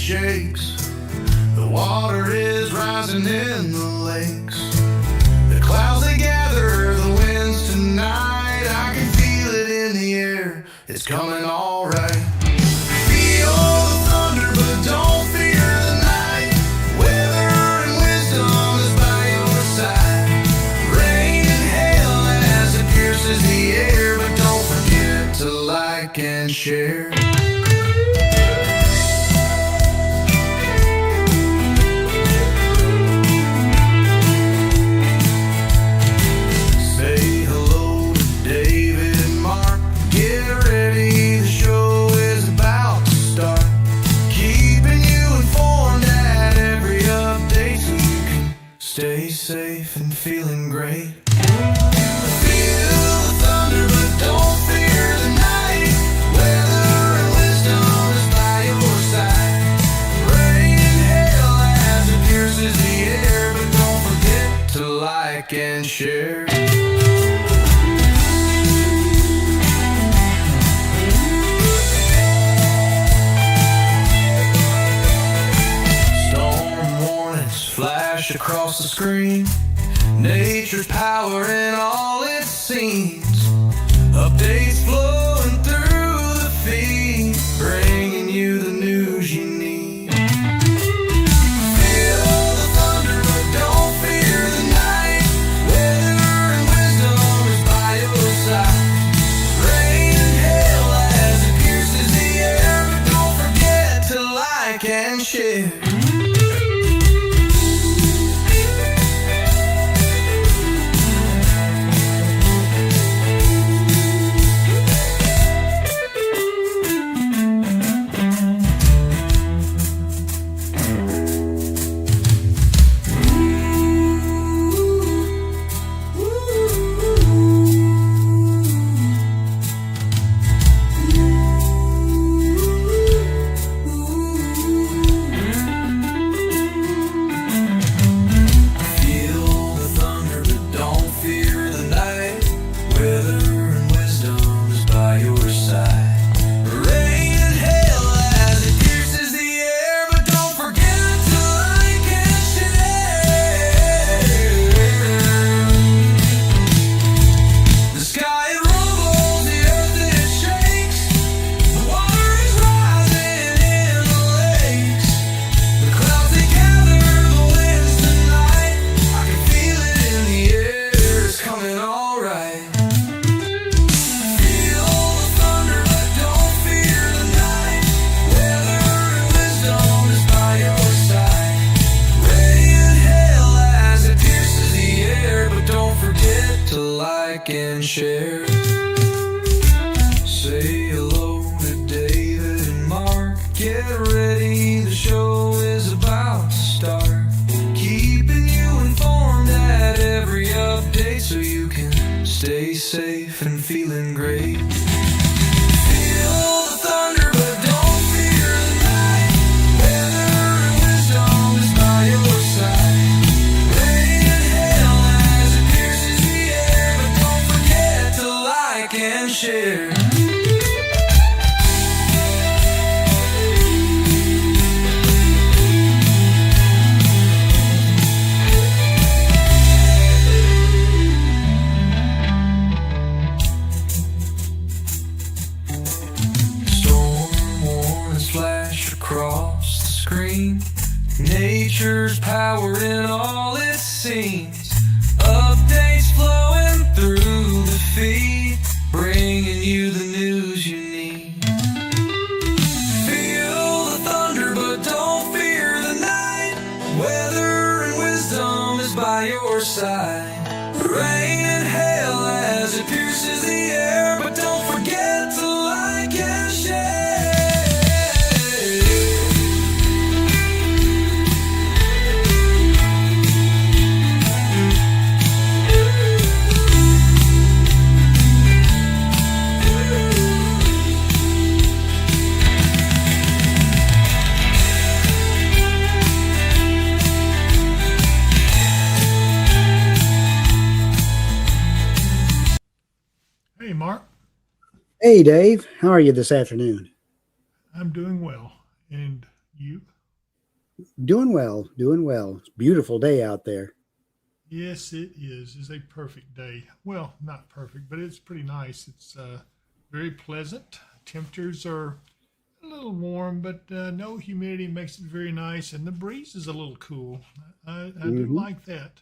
shakes. The water is rising in the lakes. The clouds they gather, the winds tonight. I can feel it in the air, it's coming all right. Feel the thunder, but don't fear the night. Weather and wisdom is by your side. Rain and hail as it pierces the air, but don't forget to like and share. Stay safe and feeling great. Feel the thunder, but don't fear the night. Weather and wisdom is by your side. Rain and hail as it pierces the air, but don't forget to like and share. Flash across the screen. Nature's power in all its scenes. Updates flowing through the feed, bringing you the news you need. Feel the thunder, but don't fear the night. Weather and wisdom is by your side. Rain and hail as it pierces the air, but don't forget to like and share. And share. Say hello to David and Mark. Get ready, the show is about to start. Keeping you informed at every update so you can stay safe and feeling great. Feel the thunder, but don't fear the night. Weather and wisdom is by your side. Rain and hail as it pierces the air, but don't forget to like and share. Flash across the screen. Nature's power in all its scenes. Updates flowing through the feed, bringing you the news you need. Feel the thunder, but don't fear the night. Weather and wisdom is by your side. Rain and hail as it pierces the air, but don't forget to like and share. Hey, Mark. Hey, Dave. How are you this afternoon? I'm doing well. And you? Doing well, doing well. It's a beautiful day out there. Yes, it is. It's a perfect day. Well, not perfect, but it's pretty nice. It's very pleasant. Temperatures are a little warm, but no humidity makes it very nice, and the breeze is a little cool. I do Hmm. like that.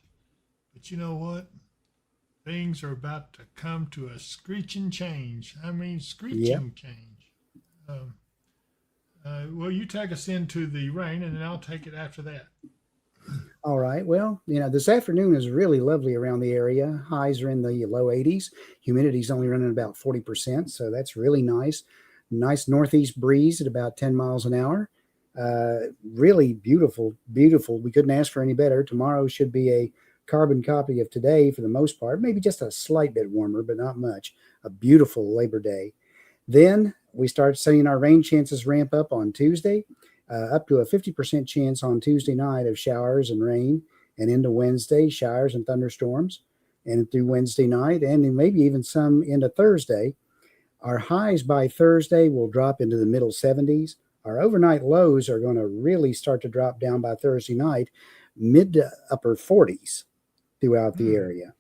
But you know what? Things are about to come to a screeching change. I mean, Yep. screeching change. Um, well, you take us into the rain, and then I'll take it after that. All right. Well, this afternoon is really lovely around the area. Highs are in the low 80s. Humidity's only running about 40%, so that's really nice. Nice northeast breeze at about 10 miles an hour. Really beautiful, beautiful. We couldn't ask for any better. Tomorrow should be a carbon copy of today for the most part, maybe just a slight bit warmer, but not much. A beautiful Labor Day. Then we start seeing our rain chances ramp up on Tuesday, up to a 50% chance on Tuesday night of showers and rain, and into Wednesday, showers and thunderstorms, and through Wednesday night, and maybe even some into Thursday. Our highs by Thursday will drop into the middle 70s. Our overnight lows are going to really start to drop down by Thursday night, mid to upper 40s throughout the Hmm. area.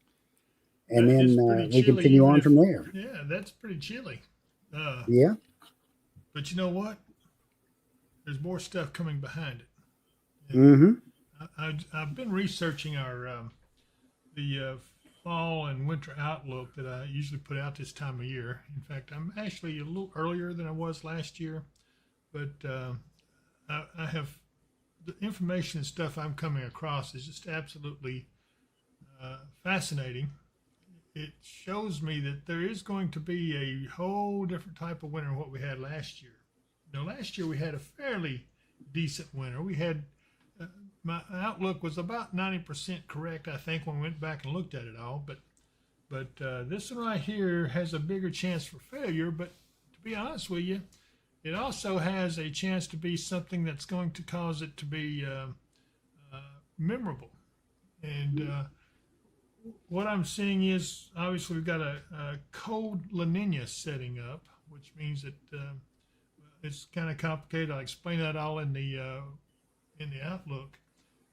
And That is then pretty we chilly, continue even on from if, there. yeah, that's pretty chilly. Uh, Yeah. but you know what? There's more stuff coming behind it. And Mm-hmm. I've been researching the fall and winter outlook that I usually put out this time of year. In fact, I'm actually a little earlier than I was last year, but I have the information and stuff I'm coming across is just absolutely fascinating. It shows me that there is going to be a whole different type of winter than what we had last year. Last year we had a fairly decent winter. We had my outlook was about 90% correct, I think, when we went back and looked at it all. But this one right here has a bigger chance for failure. But to be honest with you, it also has a chance to be something that's going to cause it to be uh, memorable. And what I'm seeing is obviously we've got a cold La Nina setting up, which means that it's kind of complicated. I'll explain that all in the outlook,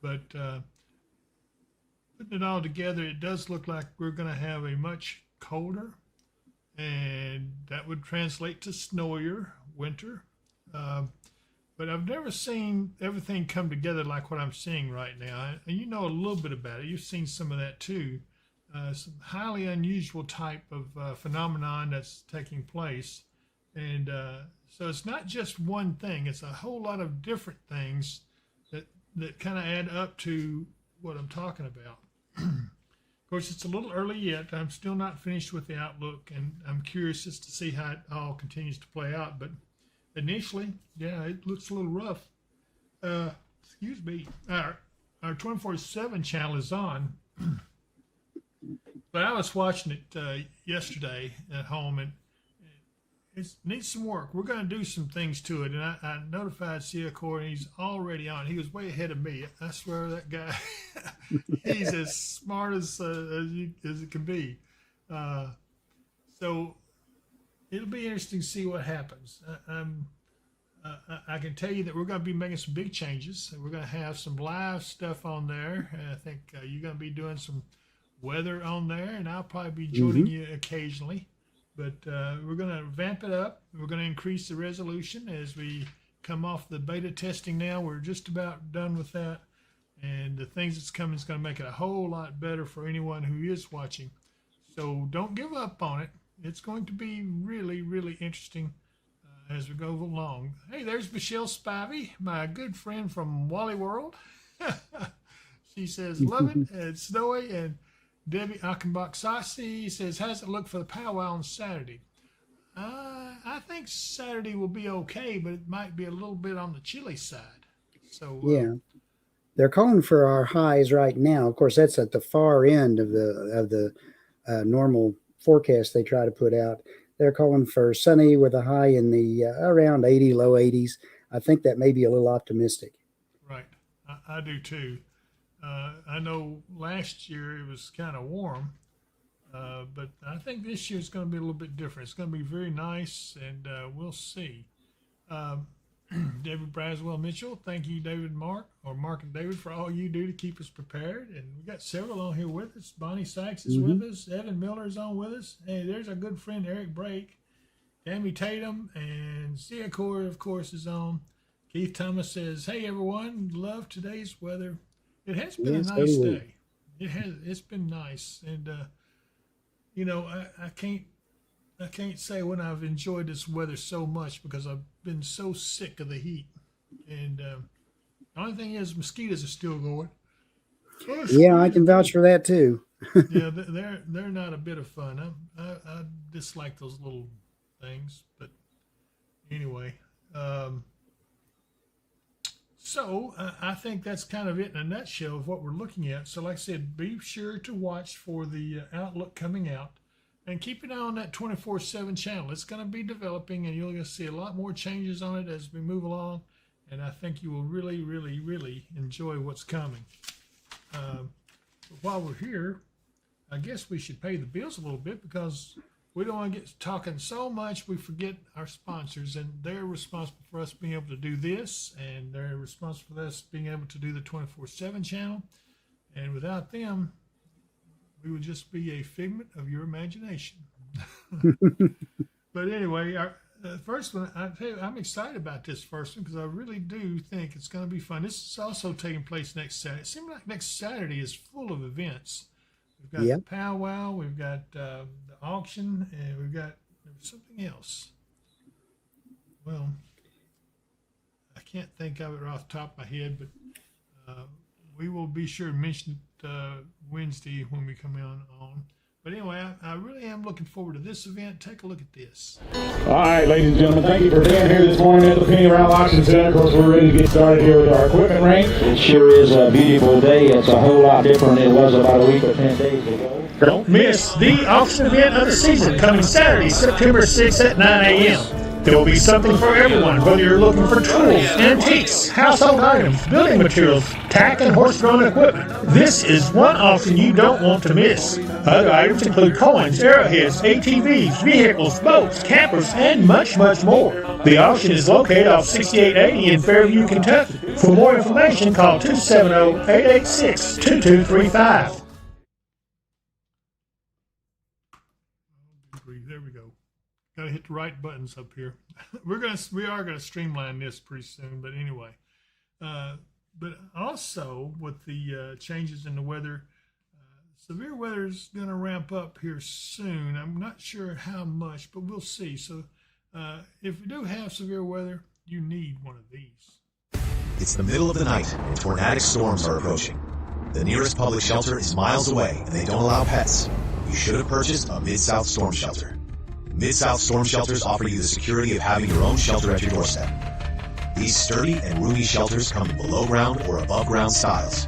but putting it all together, it does look like we're going to have a much colder, and that would translate to snowier winter. Um, but I've never seen everything come together like what I'm seeing right now. And you know a little bit about it. You've seen some of that too. Some highly unusual type of phenomenon that's taking place. And so it's not just one thing, it's a whole lot of different things that kind of add up to what I'm talking about. Of course, it's a little early yet. I'm still not finished with the outlook, and I'm curious as to see how it all continues to play out. But initially, yeah, it looks a little rough. Excuse me. Our 24/7 channel is on, but I was watching it yesterday at home, and it needs some work. We're going to do some things to it, and I notified Seacor, and he's already on. He was way ahead of me. I swear that guy, he's as smart as it can be. Uh, so it'll be interesting to see what happens. I can tell you that we're going to be making some big changes. We're going to have some live stuff on there. I think you're going to be doing some weather on there, and I'll probably be joining Mm-hmm. you occasionally. But we're going to vamp it up. We're going to increase the resolution as we come off the beta testing now. We're just about done with that. And the things that's coming is going to make it a whole lot better for anyone who is watching. So don't give up on it. It's going to be really, really interesting as we go along. Hey, there's Michelle Spivey, my good friend from Wally World. She says, love it. It's snowy. And Debbie Achenbach Sassi says, how's it look for the powwow on Saturday? I think Saturday will be okay, but it might be a little bit on the chilly side. So, Yeah. They're calling for our highs right now. Of course, that's at the far end of the normal forecast they try to put out. They're calling for sunny with a high in the around 80, low 80s. I think that may be a little optimistic. right, I do too. I know last year it was kind of warm, but I think this year is going to be a little bit different. It's going to be very nice, and we'll see. Um, David Braswell Mitchell. Thank you, David Mark, or Mark and David, for all you do to keep us prepared. And we got several on here with us. Bonnie Sykes is with us. Evan Miller is on with us. Hey, there's our good friend Eric Brake. Tammy Tatum and Sia Core, of course, is on. Keith Thomas says, "Hey everyone, love today's weather. It has been a nice day. It's been nice, and I can't say when I've enjoyed this weather so much because I've been so sick of the heat. And the only thing is, mosquitoes are still going. Yeah, I can vouch for that too. Yeah, they're not a bit of fun. I dislike those little things, but anyway. So I think that's kind of it in a nutshell of what we're looking at. So like I said, be sure to watch for the Outlook coming out. And keep an eye on that 24/7 channel. It's going to be developing, and you're going to see a lot more changes on it as we move along. And I think you will really, really, really enjoy what's coming. But while we're here, I guess we should pay the bills a little bit because we don't want to get talking so much we forget our sponsors. And they're responsible for us being able to do this, and they're responsible for us being able to do the 24/7 channel. And without them, we would just be a figment of your imagination. But anyway, our first one, I tell you, I'm excited about this first one because I really do think it's going to be fun. This is also taking place next Saturday. It seems like next Saturday is full of events. We've got the powwow, we've got the auction, and we've got something else. Well, I can't think of it right off the top of my head, but we will be sure to mention it Wednesday when we come on. But anyway, I really am looking forward to this event. Take a look at this. All right, ladies and gentlemen, thank you for being here this morning at the Penny Round Auction Center. Of course, we're ready to get started here with our equipment range. It sure is a beautiful day. It's a whole lot different than it was about a week or 10 days ago. Don't miss the auction event of the season coming Saturday, September 6th at 9 a.m. There will be something for everyone, whether you're looking for tools, antiques, household items, building materials, tack and horse-drawn equipment. This is one auction you don't want to miss. Other items include coins, arrowheads, ATVs, vehicles, boats, campers, and much, much more. The auction is located off 6880 in Fairview, Kentucky. For more information, call 270-886-2235. There we go. Got to hit the right buttons up here. We are gonna streamline this pretty soon. But anyway, but also with the changes in the weather, severe weather is gonna ramp up here soon. I'm not sure how much, but we'll see. So if we do have severe weather, you need one of these. It's the middle of the night and tornadic storms are approaching. The nearest public shelter is miles away and they don't allow pets. You should have purchased a Mid-South Storm Shelter. Mid-South Storm Shelters offer you the security of having your own shelter at your doorstep. These sturdy and roomy shelters come in below ground or above ground styles.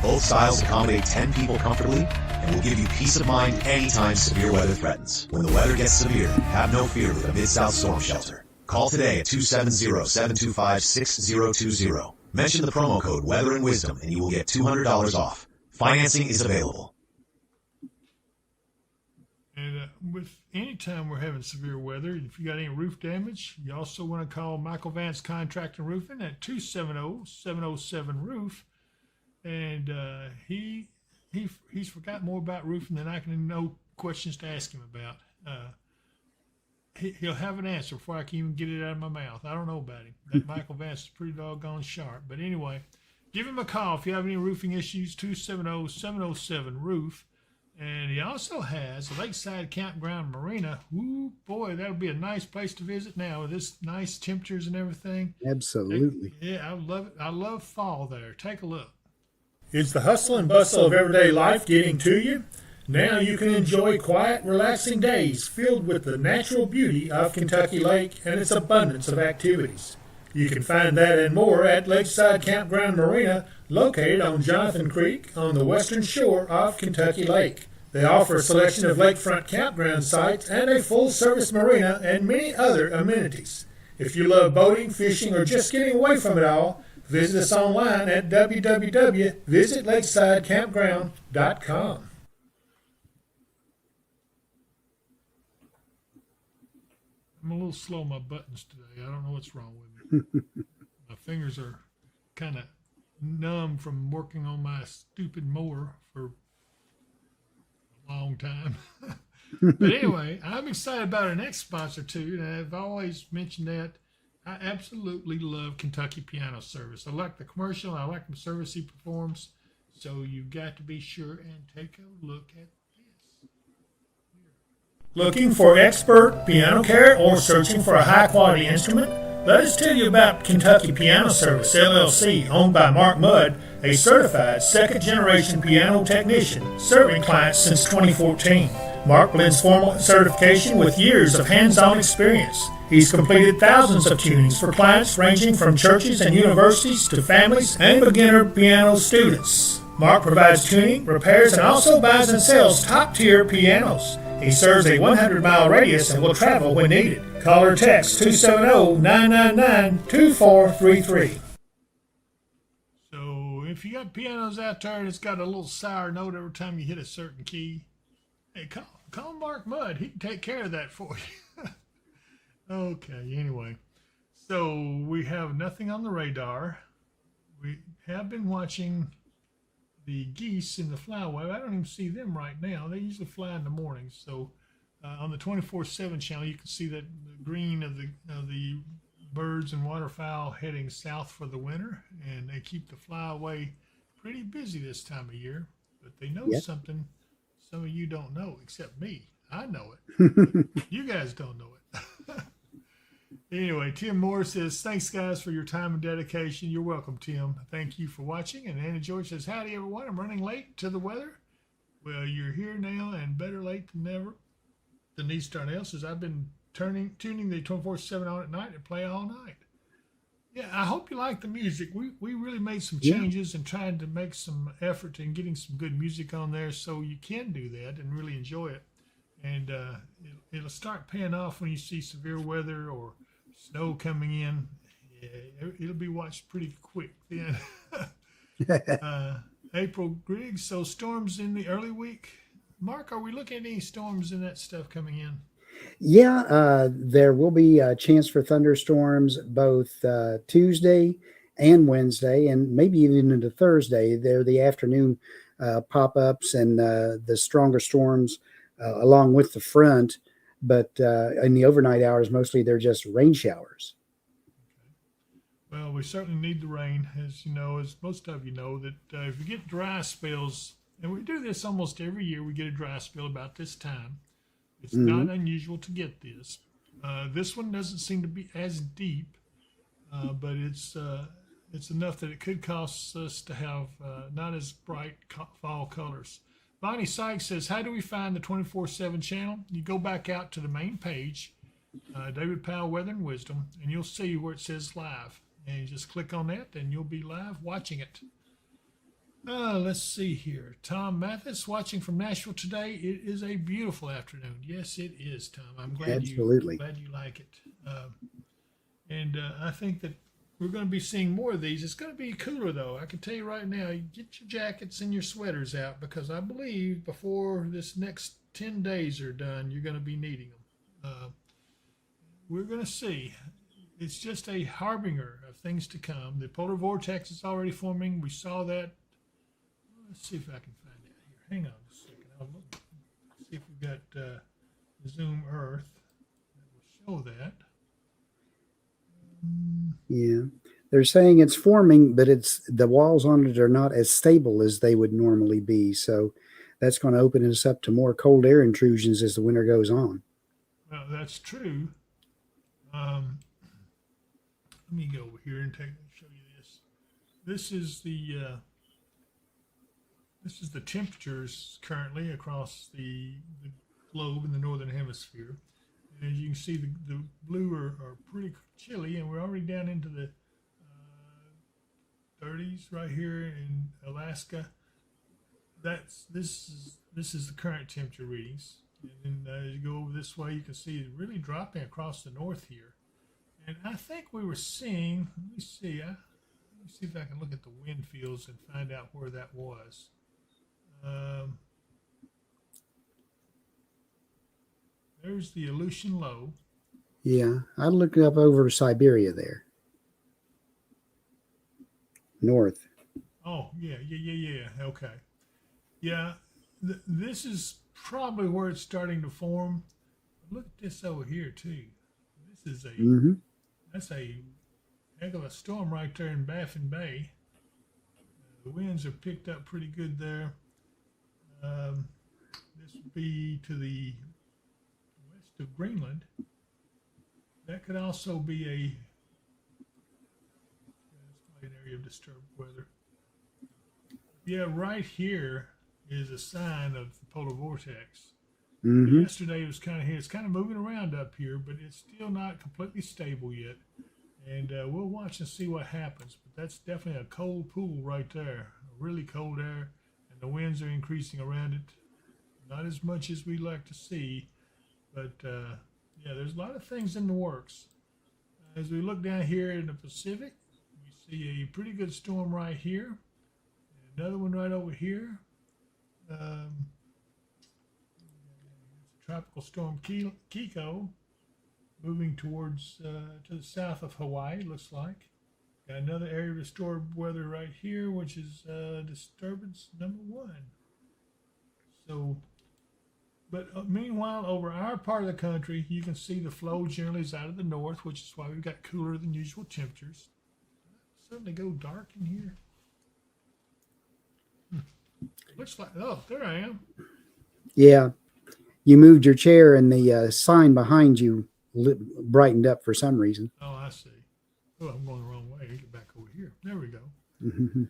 Both styles accommodate 10 people comfortably and will give you peace of mind anytime severe weather threatens. When the weather gets severe, have no fear with a Mid-South Storm Shelter. Call today at 270-725-6020. Mention the promo code Weather and Wisdom and you will get $200 off. Financing is available. And with any time we're having severe weather, if you got any roof damage, you also want to call Michael Vance Contracting Roofing at 270-707-ROOF. And he's forgot more about roofing than I can know questions to ask him about. He'll have an answer before I can even get it out of my mouth. I don't know about him. That Michael Vance is pretty doggone sharp. But anyway, give him a call if you have any roofing issues, 270-707-ROOF. And he also has a Lakeside Campground Marina. Ooh, boy, that'll be a nice place to visit now with this nice temperatures and everything. Absolutely. Yeah, I love it. I love fall there. Take a look. Is the hustle and bustle of everyday life getting to you? Now you can enjoy quiet, relaxing days filled with the natural beauty of Kentucky Lake and its abundance of activities. You can find that and more at Lakeside Campground Marina, located on Jonathan Creek on the western shore of Kentucky Lake. They offer a selection of lakefront campground sites and a full-service marina and many other amenities. If you love boating, fishing, or just getting away from it all, visit us online at www.visitlakesidecampground.com. I'm a little slow on my buttons today. I don't know what's wrong with me. My fingers are kind of numb from working on my stupid mower for a long time. But anyway, I'm excited about our next sponsor too, and I've always mentioned that I absolutely love Kentucky Piano Service. I like the commercial, I like the service he performs. So you've got to be sure and take a look at this. Looking for expert piano care or searching for a high-quality instrument? Let us tell you about Kentucky Piano Service, LLC, owned by Mark Mudd, a certified second-generation piano technician, serving clients since 2014. Mark blends formal certification with years of hands-on experience. He's completed thousands of tunings for clients ranging from churches and universities to families and beginner piano students. Mark provides tuning, repairs, and also buys and sells top-tier pianos. He serves a 100-mile radius and will travel when needed. Call or text 270-999-2433. So if you got pianos out there and it's got a little sour note every time you hit a certain key, hey, call Mark Mudd. He can take care of that for you. Okay, anyway. So we have nothing on the radar. We have been watching the geese in the flyway. I don't even see them right now. They usually fly in the mornings. So on the 24/7 channel, you can see that the green of the birds and waterfowl heading south for the winter, and they keep the flyway pretty busy this time of year. But they know something some of you don't know, except me. I know it. You guys don't know it. Anyway, Tim Moore says, thanks, guys, for your time and dedication. You're welcome, Tim. Thank you for watching. And Anna George says, howdy, everyone. I'm running late to the weather. Well, you're here now, and better late than never. Denise Darnell says, I've been tuning the 24/7 on at night and play all night. Yeah, I hope you like the music. We really made some changes and trying to make some effort in getting some good music on there so you can do that and really enjoy it. And it'll start paying off when you see severe weather or snow coming in. Yeah, it'll be watched pretty quick then. April Griggs, so storms in the early week. Mark, are we looking at any storms in that stuff coming in? Yeah, there will be a chance for thunderstorms both Tuesday and Wednesday, and maybe even into Thursday. They're the afternoon pop-ups and the stronger storms along with the front. But in the overnight hours, mostly they're just rain showers. Okay. Well, we certainly need the rain, as you know, as most of you know, that if you get dry spells, and we do this almost every year, we get a dry spell about this time. It's not unusual to get this. This one doesn't seem to be as deep, but it's enough that it could cause us to have not as bright fall colors. Bonnie Sykes says, how do we find the 24/7 channel? You go back out to the main page, David Powell, Weather and Wisdom, and you'll see where it says live. And you just click on that, and you'll be live watching it. Let's see here. Tom Mathis watching from Nashville today. It is a beautiful afternoon. Yes, it is, Tom. I'm glad you like it. And I think that we're going to be seeing more of these. It's going to be cooler, though. I can tell you right now, you get your jackets and your sweaters out, because I believe before this next 10 days are done, you're going to be needing them. We're going to see. It's just a harbinger of things to come. The polar vortex is already forming. We saw that. Let's see if I can find it here. Hang on a second. I'll look, see if we've got Zoom Earth that will show that. Yeah, they're saying it's forming, but the walls on it are not as stable as they would normally be. So that's going to open us up to more cold air intrusions as the winter goes on. Well, that's true. Let me go over here and show you this. This is the temperatures currently across the globe in the northern hemisphere. And as you can see, the blue are pretty chilly, and we're already down into the 30s right here in Alaska. This is the current temperature readings. And then as you go over this way, you can see it's really dropping across the north here. And I think we were seeing, let me see if I can look at the wind fields and find out where that was. There's the Aleutian Low. Yeah, I looked up over Siberia there. north. Oh, yeah. Okay. Yeah, this is probably where it's starting to form. Look at this over here too. This is Hmm. that's a heck of a storm right there in Baffin Bay. The winds are picked up pretty good there. Um, this would be to the west of Greenland. That could also be that's probably an area of disturbed weather. Yeah, right here is a sign of the polar vortex. Hmm. Yesterday it was kind of here. It's kind of moving around up here, but it's still not completely stable yet. And we'll watch and see what happens. But that's definitely a cold pool right there, really cold air, and the winds are increasing around it. Not as much as we'd like to see, but yeah, there's a lot of things in the works. As we look down here in the Pacific, we see a pretty good storm right here, and another one right over here. Tropical storm Kiko moving towards to the south of Hawaii, looks like. Got another area of disturbed weather right here, which is disturbance number 1. So, but meanwhile, over our part of the country, you can see the flow generally is out of the north, which is why we've got cooler than usual temperatures. Suddenly go dark in here. Looks like, oh, there I am. Yeah. You moved your chair and the sign behind you brightened up for some reason. Oh, I see. Oh, I'm going the wrong way. Get back over here. There we go. Mm-hmm.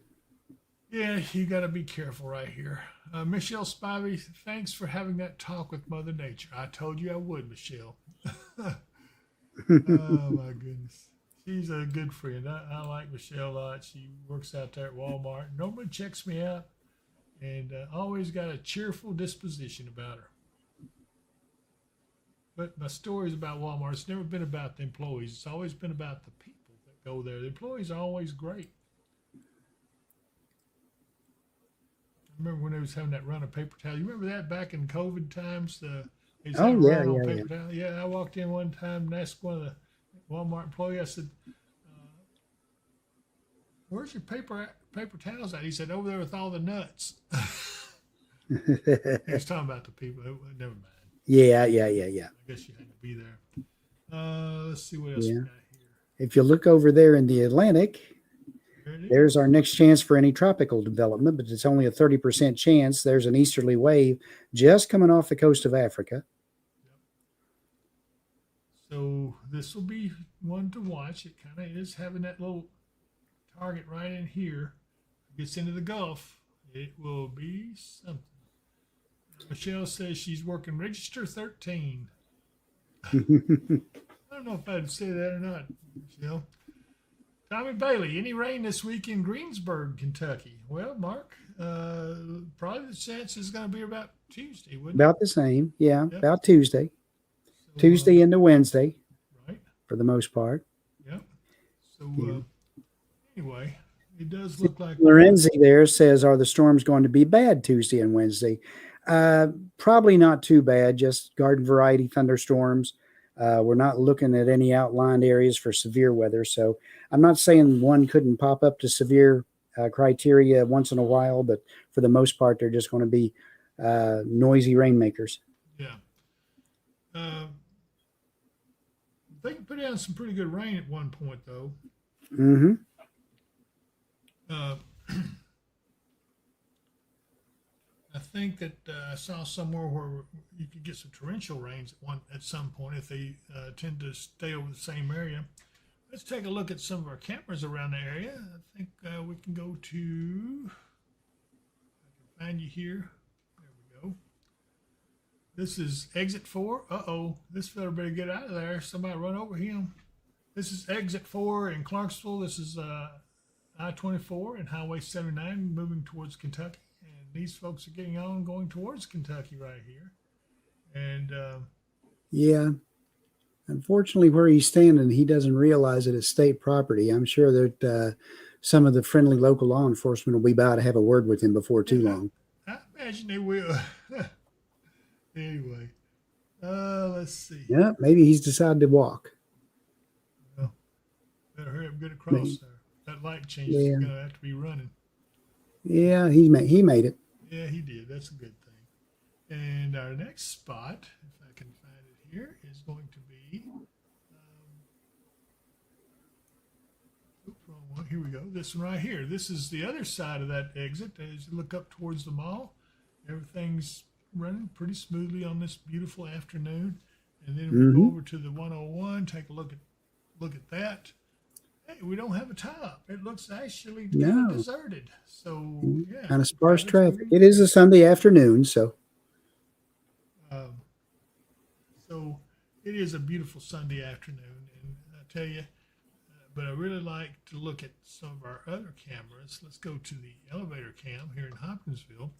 Yeah, you got to be careful right here. Michelle Spivey, thanks for having that talk with Mother Nature. I told you I would, Michelle. Oh, my goodness. She's a good friend. I like Michelle a lot. She works out there at Walmart. Normally checks me out and always got a cheerful disposition about her. But my stories about Walmart, it's never been about the employees. It's always been about the people that go there. The employees are always great. I remember when they was having that run of paper towels. You remember that back in COVID times? They was having a run on paper towels. Yeah, I walked in one time and asked one of the Walmart employees, I said, where's your paper towels at? He said, over there with all the nuts. He was talking about the people. Never mind. Yeah. I guess you had to be there. Let's see what else we got here. If you look over there in the Atlantic, there's our next chance for any tropical development, but it's only a 30% chance. There's an easterly wave just coming off the coast of Africa. So this will be one to watch. It kind of is having that little target right in here. If it gets into the Gulf, it will be something. Michelle says she's working register 13. I don't know if I'd say that or not, Michelle. Tommy Bailey, any rain this week in Greensburg, Kentucky? Well, Mark, probably the chance is going to be about Tuesday, wouldn't it? About the same. Yeah, Yep. about Tuesday. So, Tuesday into Wednesday, right? for the most part. Yep. So, anyway, it does look like Lorenzi there says, are the storms going to be bad Tuesday and Wednesday? Probably not too bad, just garden variety thunderstorms. We're not looking at any outlined areas for severe weather. So I'm not saying one couldn't pop up to severe criteria once in a while, but for the most part, they're just going to be noisy rainmakers. Yeah. They can put down some pretty good rain at one point, though. Mm-hmm. I think that I saw somewhere where you could get some torrential rains at some point if they tend to stay over the same area. Let's take a look at some of our cameras around the area. I think we can go to, I can find you here. There we go. This is exit 4. Uh-oh, this fella better get out of there. Somebody run over him. This is exit 4 in Clarksville. This is I-24 and Highway 79 moving towards Kentucky. These folks are getting on, going towards Kentucky right here. And yeah, unfortunately, where he's standing, he doesn't realize it is state property. I'm sure that some of the friendly local law enforcement will be by to have a word with him before too long. I imagine they will. Anyway, let's see. Yeah, maybe he's decided to walk. Well, better hurry up and get across there. That that light change is Yeah. going to have to be running. Yeah, he made it. Yeah, he did. That's a good thing. And our next spot, if I can find it here, is going to be. Oops, wrong one. Here we go. This one right here. This is the other side of that exit. As you look up towards the mall, everything's running pretty smoothly on this beautiful afternoon. And then we go over to the 101. Take a look at that. Hey, we don't have a tie-up. It looks actually kind No. of deserted. So yeah, Kind of sparse drivers traffic. moving. It is a Sunday afternoon, so So it is a beautiful Sunday afternoon, and I tell you, but I really like to look at some of our other cameras. Let's go to the elevator cam here in Hopkinsville.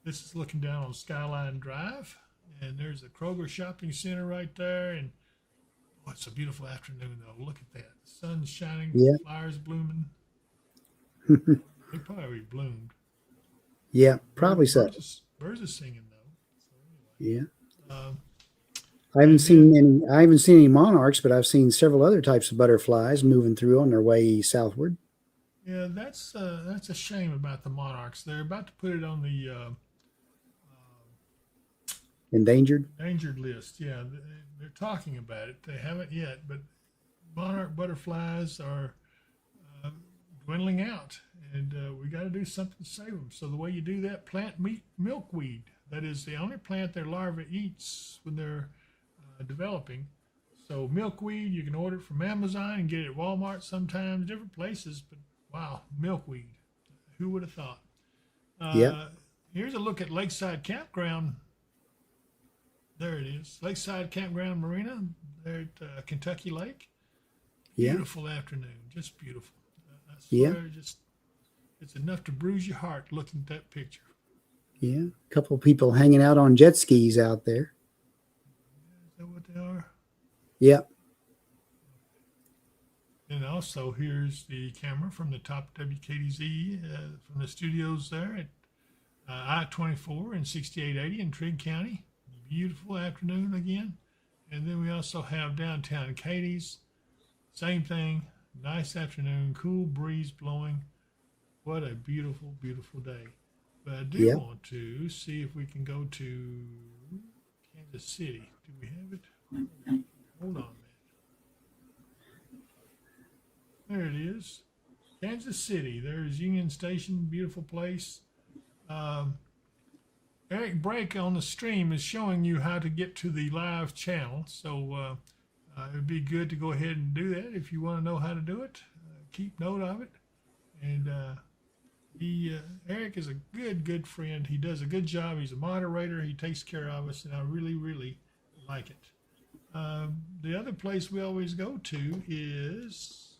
This is looking down on Skyline Drive, and there's the Kroger Shopping Center right there, and oh, it's a beautiful afternoon though. Look at that. The sun's shining, Yeah. flowers blooming. They probably already bloomed. yeah, probably so. Birds are singing though. So Yeah. anyway, I haven't seen any monarchs, but I've seen several other types of butterflies moving through on their way southward. yeah, that's a shame about the monarchs. They're about to put it on the Endangered. endangered list. Yeah, they're talking about it. They haven't yet, but monarch butterflies are dwindling out, and we got to do something to save them. So the way you do that, plant milkweed. That is the only plant their larva eats when they're developing. So milkweed, you can order it from Amazon and get it at Walmart sometimes, different places. But wow, milkweed. Who would have thought? Yep. Here's a look at Lakeside Campground. There it is. Lakeside Campground Marina there at Kentucky Lake. Yeah. Beautiful afternoon. Just beautiful. I Yeah. swear, it's enough to bruise your heart looking at that picture. Yeah. A couple of people hanging out on jet skis out there. Is that what they are? Yeah. And also, here's the camera from the top WKDZ from the studios there at I-24 and 6880 in Trigg County. Beautiful afternoon again. And then we also have downtown Katie's. Same thing. Nice afternoon. Cool breeze blowing. What a beautiful, beautiful day. But I do want to see if we can go to Kansas City. Do we have it? Hold on a minute. There it is. Kansas City. There's Union Station. Beautiful place. Eric Brake on the stream is showing you how to get to the live channel. So it would be good to go ahead and do that if you want to know how to do it. Keep note of it. And Eric is a good friend. He does a good job. He's a moderator. He takes care of us, and I really, really like it. The other place we always go to is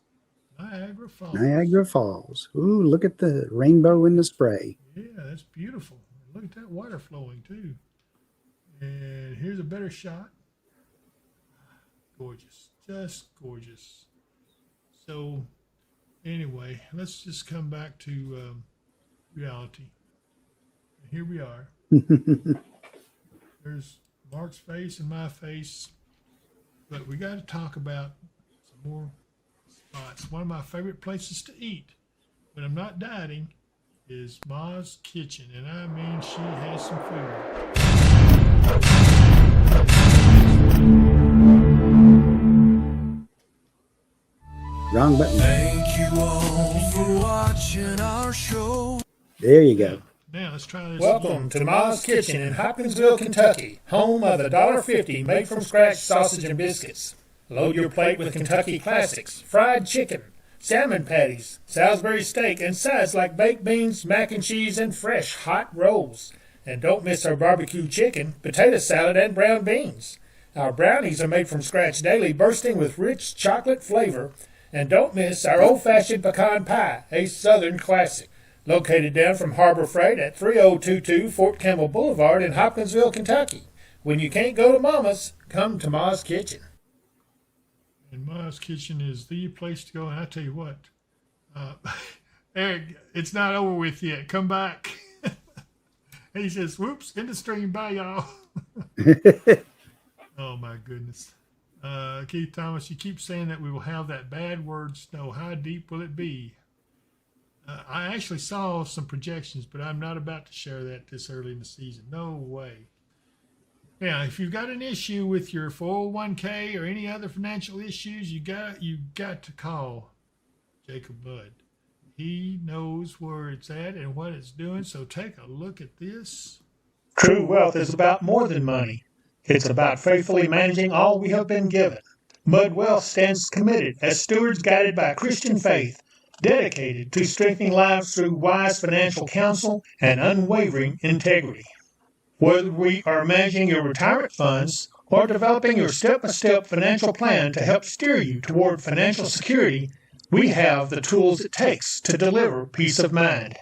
Niagara Falls. Niagara Falls. Ooh, look at the rainbow in the spray. Yeah, that's beautiful. Look at that water flowing too. And here's a better shot. Gorgeous, just gorgeous. So anyway, let's just come back to reality. And here we are. There's Mark's face and my face. But we got to talk about some more spots. One of my favorite places to eat when I'm not dieting is Ma's Kitchen, and I mean she has some food. Wrong button. Thank you all for watching our show. There you go. Now let's try this. Welcome to Ma's Kitchen in Hopkinsville, Kentucky, home of the $1.50 made from scratch sausage and biscuits. Load your plate with Kentucky classics, fried chicken, salmon patties, Salisbury steak, and sides like baked beans, mac and cheese, and fresh hot rolls. And don't miss our barbecue chicken, potato salad, and brown beans. Our brownies are made from scratch daily, bursting with rich chocolate flavor. And don't miss our old-fashioned pecan pie, a Southern classic. Located down from Harbor Freight at 3022 Fort Campbell Boulevard in Hopkinsville, Kentucky. When you can't go to Mama's, come to Ma's Kitchen. And Ma's Kitchen is the place to go. And I tell you what, Eric, it's not over with yet. Come back. He says, whoops, in the stream. Bye, y'all. Oh, my goodness. Keith Thomas, you keep saying that we will have that bad word snow. How deep will it be? I actually saw some projections, but I'm not about to share that this early in the season. No way. Now, if you've got an issue with your 401k or any other financial issues, you got to call Jacob Budd. He knows where it's at and what it's doing. So take a look at this. True wealth is about more than money. It's about faithfully managing all we have been given. Bud Wealth stands committed as stewards guided by Christian faith, dedicated to strengthening lives through wise financial counsel and unwavering integrity. Whether we are managing your retirement funds or developing your step-by-step financial plan to help steer you toward financial security, we have the tools it takes to deliver peace of mind.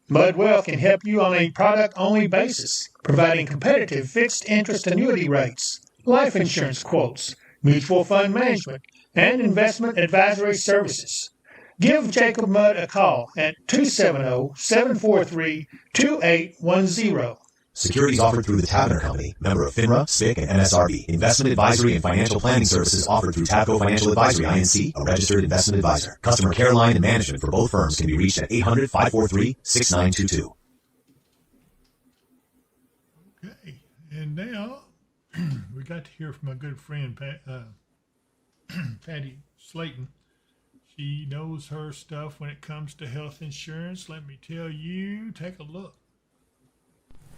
Bud Wealth can help you on a product-only basis, providing competitive fixed interest annuity rates, life insurance quotes, mutual fund management, and investment advisory services. Give Jacob Mudd a call at 270-743-2810. Securities offered through the Tavener Company, member of FINRA, SPIC, and MSRB. Investment advisory and financial planning services offered through Tavco Financial Advisory, Inc., a registered investment advisor. Customer care line and management for both firms can be reached at 800-543-6922. Okay, and now we got to hear from my good friend Patty Slayton. She knows her stuff when it comes to health insurance. Let me tell you, take a look.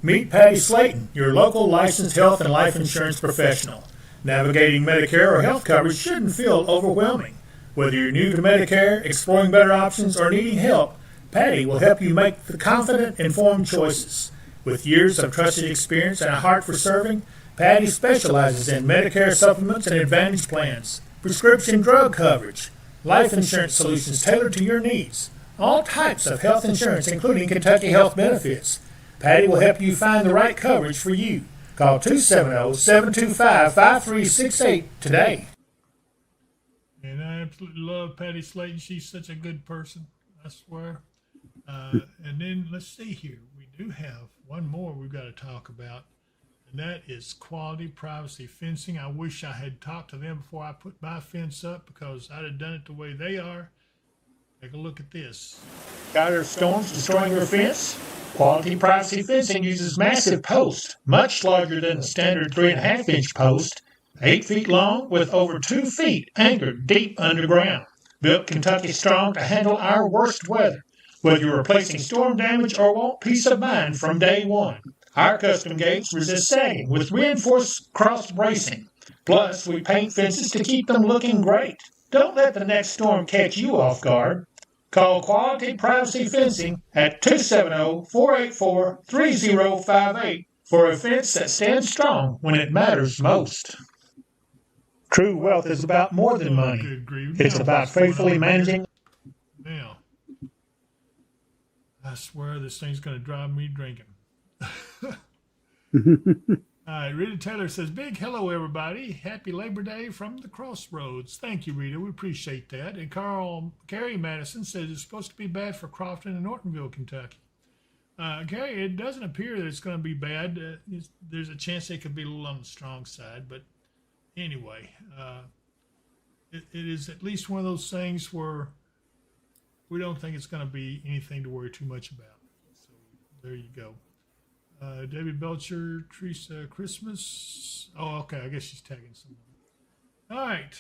Meet Patty Slayton, your local licensed health and life insurance professional. Navigating Medicare or health coverage shouldn't feel overwhelming. Whether you're new to Medicare, exploring better options, or needing help, Patty will help you make the confident, informed choices. With years of trusted experience and a heart for serving, Patty specializes in Medicare supplements and Advantage plans, prescription drug coverage, life insurance solutions tailored to your needs, all types of health insurance, including Kentucky Health Benefits. Patty will help you find the right coverage for you. Call 270-725-5368 today. And I absolutely love Patty Slayton. She's such a good person, I swear. And then let's see here. We do have one more we've got to talk about, and that is quality privacy fencing. I wish I had talked to them before I put my fence up, because I'd have done it the way they are. Take a look at this. Tired storms destroying your fence? Quality privacy fencing uses massive posts, much larger than the standard 3.5-inch post, 8 feet long with over 2 feet anchored deep underground. Built Kentucky strong to handle our worst weather, whether you're replacing storm damage or want peace of mind from day one. Our custom gates resist sagging with reinforced cross bracing. Plus, we paint fences to keep them looking great. Don't let the next storm catch you off guard. Call Quality Privacy Fencing at 270-484-3058 for a fence that stands strong when it matters most. True wealth is about more than money. It's about faithfully managing. Now, I swear this thing's going to drive me drinking. All right, Rita Taylor says, big hello, everybody. Happy Labor Day from the Crossroads. Thank you, Rita. We appreciate that. And Carrie Madison says it's supposed to be bad for Crofton and Nortonville, Kentucky. Carrie, it doesn't appear that it's going to be bad. There's a chance it could be a little on the strong side. But anyway, it is at least one of those things where we don't think it's going to be anything to worry too much about. So there you go. David Belcher, Teresa Christmas. Oh, okay. I guess she's tagging someone. All right.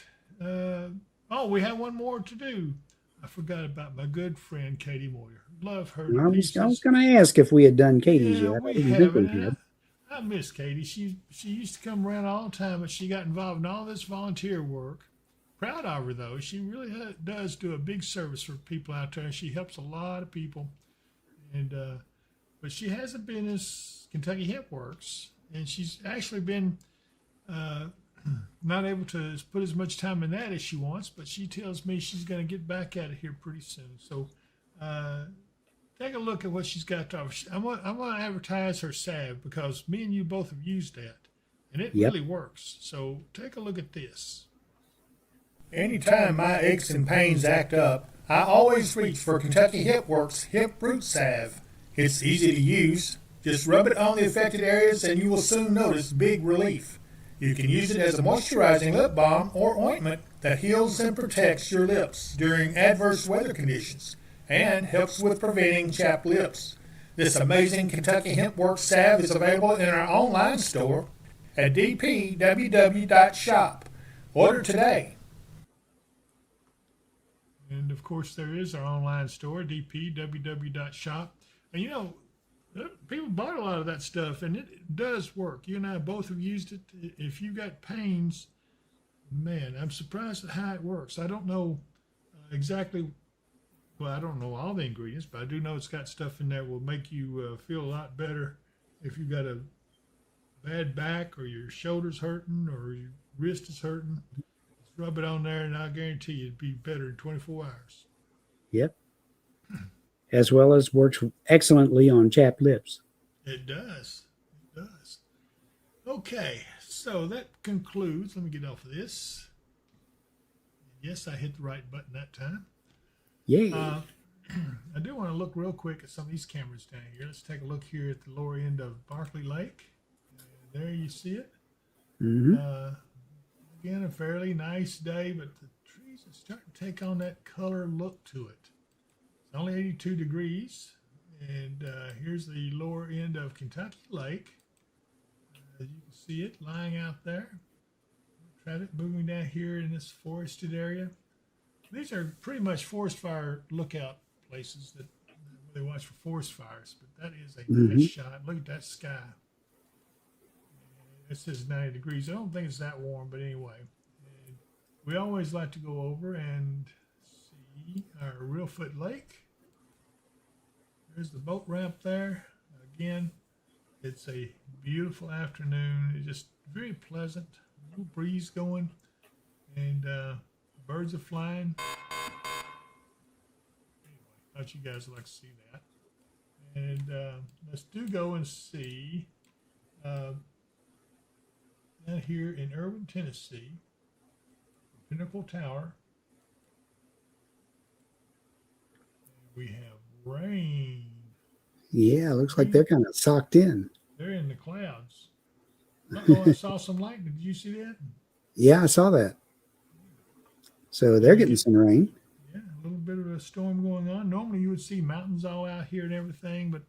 We have one more to do. I forgot about my good friend Katie Moyer. Love her. I was going to ask if we had done Katie's yet. We haven't. I miss Katie. She used to come around all the time, but she got involved in all this volunteer work. Proud of her, though. She really does do a big service for people out there. She helps a lot of people. And but she has a business, Kentucky Hemp Works, and she's actually been not able to put as much time in that as she wants, but she tells me she's going to get back at it here pretty soon. So take a look at what she's got to offer. I'm going to advertise her salve, because me and you both have used that, and it really works. So take a look at this. Anytime my aches and pains act up, I always reach for Kentucky Hemp Works Hemp Root Salve. It's easy to use. Just rub it on the affected areas and you will soon notice big relief. You can use it as a moisturizing lip balm or ointment that heals and protects your lips during adverse weather conditions. and helps with preventing chapped lips. This amazing Kentucky Hemp Works salve is available in our online store at dpww.shop. Order today. And of course, there is our online store, dpww.shop. And you know, people bought a lot of that stuff, and it does work. You and I both have used it. If you got pains, man, I'm surprised at how it works. I don't know exactly. Well, I don't know all the ingredients, but I do know it's got stuff in there that will make you feel a lot better if you got a bad back or your shoulder's hurting or your wrist is hurting. Just rub it on there, and I guarantee you it'd be better in 24 hours. Yep. As well as works excellently on chapped lips. It does. It does. Okay, so that concludes. Let me get off of this. Yes, I hit the right button that time. Yay. I do want to look real quick at some of these cameras down here. Let's take a look here at the lower end of Barkley Lake. There you see it. Mm-hmm. Again, a fairly nice day, but the trees are starting to take on that color look to it. It's only 82 degrees, and here's the lower end of Kentucky Lake. As you can see it lying out there. Traffic moving down here in this forested area. These are pretty much forest fire lookout places that they watch for forest fires, but that is a nice shot. Look at that sky. It says 90 degrees. I don't think it's that warm, but anyway. And we always like to go over and see our Reelfoot Lake. There's the boat ramp there. Again, it's a beautiful afternoon. It's just very pleasant. A little breeze going, and birds are flying. Anyway, thought you guys would like to see that. And let's go and see down here in Irwin, Tennessee, Pinnacle Tower. We have rain. Yeah, looks like they're kind of socked in. They're in the clouds. I saw some lightning. Did you see that? Yeah, I saw that. So they're getting some rain. Yeah, a little bit of a storm going on. Normally you would see mountains all out here and everything, but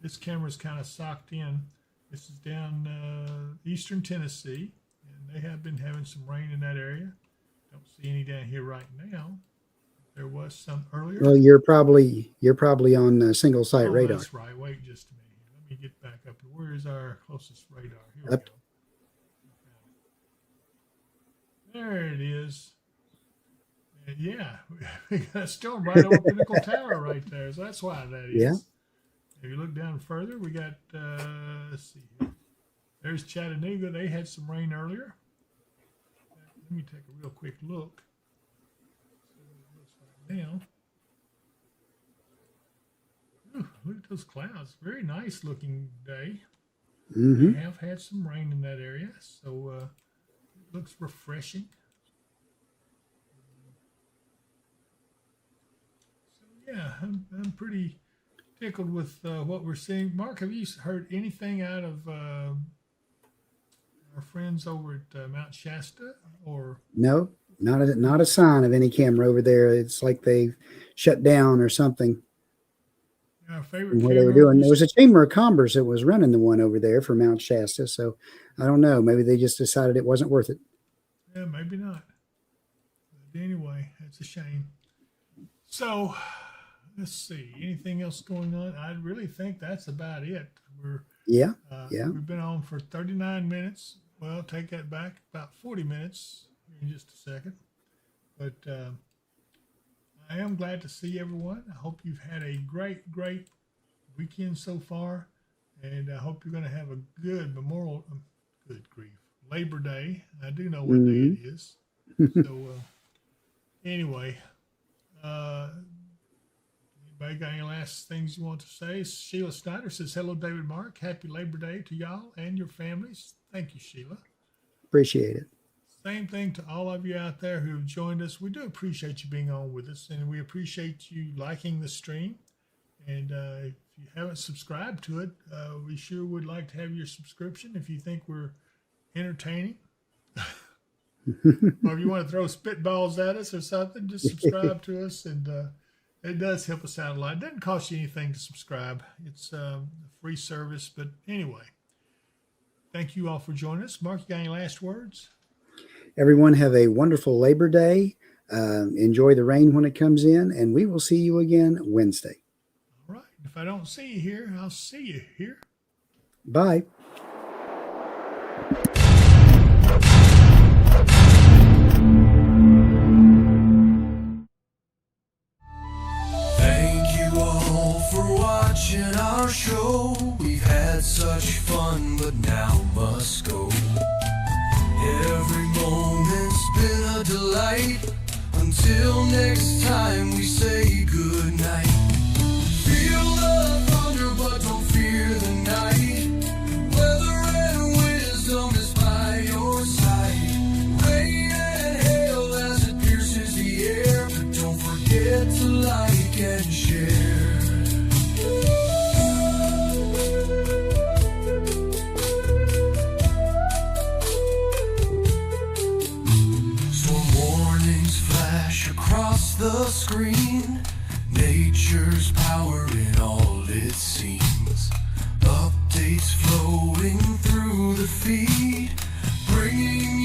this camera's kind of socked in. This is down eastern Tennessee, and they have been having some rain in that area. Don't see any down here right now. There was some earlier. Well, you're probably on single site radar. That's right. Wait just a minute. Let me get back up. Where is our closest radar? Here Up. we go. There it is. And yeah, we got a storm right over Pinnacle Tower right there. So that's why that is. Yeah. If you look down further, we got, let's see here. There's Chattanooga. They had some rain earlier. Let me take a real quick look. See what it looks like now. Ooh, look at those clouds. Very nice looking day. Mm-hmm. We have had some rain in that area, so it looks refreshing. So yeah, I'm pretty tickled with what we're seeing. Mark, have you heard anything out of our friends over at Mount Shasta? Or No, not a sign of any camera over there. It's like they've shut down or something. our favorite What they were doing. There was a Chamber of Commerce that was running the one over there for Mount Shasta. So I don't know. Maybe they just decided it wasn't worth it. Yeah, maybe not. But anyway, that's a shame. So let's see. Anything else going on? I really think that's about it. Yeah. We've been on for 39 minutes. Well, take that back. About 40 minutes in just a second. But I am glad to see everyone. I hope you've had a great weekend so far. And I hope you're going to have a good Labor Day. I do know what day it is. So anyway, anybody got any last things you want to say? Sheila Snyder says, hello, David Mark. Happy Labor Day to y'all and your families. Thank you, Sheila. Appreciate it. Same thing to all of you out there who have joined us. We do appreciate you being on with us, and we appreciate you liking the stream. And if you haven't subscribed to it, we sure would like to have your subscription if you think we're entertaining. Or if you want to throw spitballs at us or something, just subscribe to us and It does help us out a lot. It doesn't cost you anything to subscribe. It's a free service. But anyway, thank you all for joining us. Mark, you got any last words? Everyone have a wonderful Labor Day. Enjoy the rain when it comes in, and we will see you again Wednesday. All right. If I don't see you here, I'll see you here. Bye. Thank you all for watching our show. We've had such fun, but now must go. Every moment's been a delight. Until next time, we say goodnight. Feel the thunder, but don't fear the night. Weather and wisdom is by your side. Rain and hail as it pierces the air. But don't forget to like and share. Across the screen, nature's power in all it seems. Updates flowing through the feed, bringing